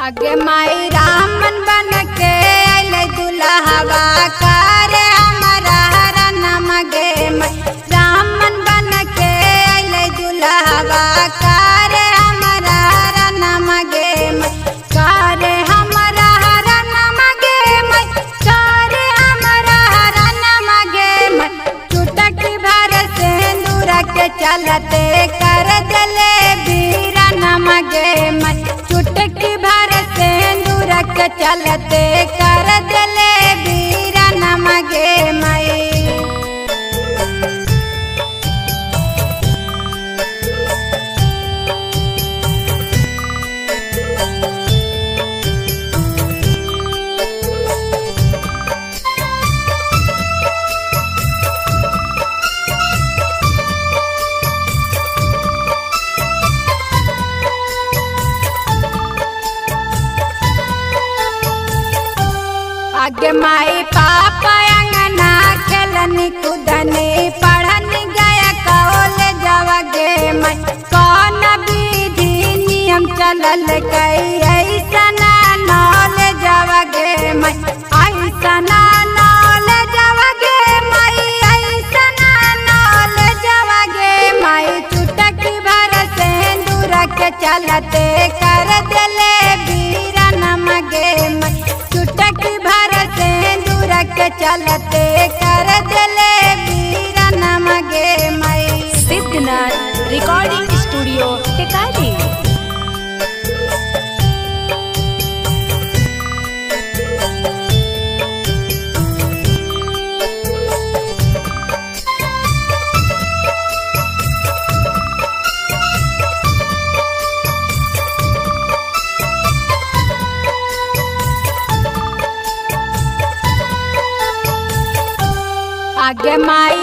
आगे माई रामन बन के अले दुल्हवा करे हमारा रनम गे माई रामन बन के अले दुल्हवा करे हमारा रनम गे माई करे हमारा रनम गे माई करे हमारा रनम गे माई चुटक भर सिंदूर के चलते कर दले बीरा नम गे माई चुटकी भर सिंदूर के चलते कर दले बीरा नम गे माई। आगे माई पापा अंगना खेलनी कूदनी पढ़नी गया कॉलेज जावा गे माई कौन विधि नियम चलल कई ऐसा नॉलेज जावा गे माई ऐसा नॉलेज जावा गे माई ऐसा नॉलेज जावा गे माई चुटकी भर सिंदूर के चलते कर दले बीरा नम गे माई चुटकी भर सिंदूर के चलते कर दले बीरा नम गे माई। Siddhnath recording studio Tikari. आगे माई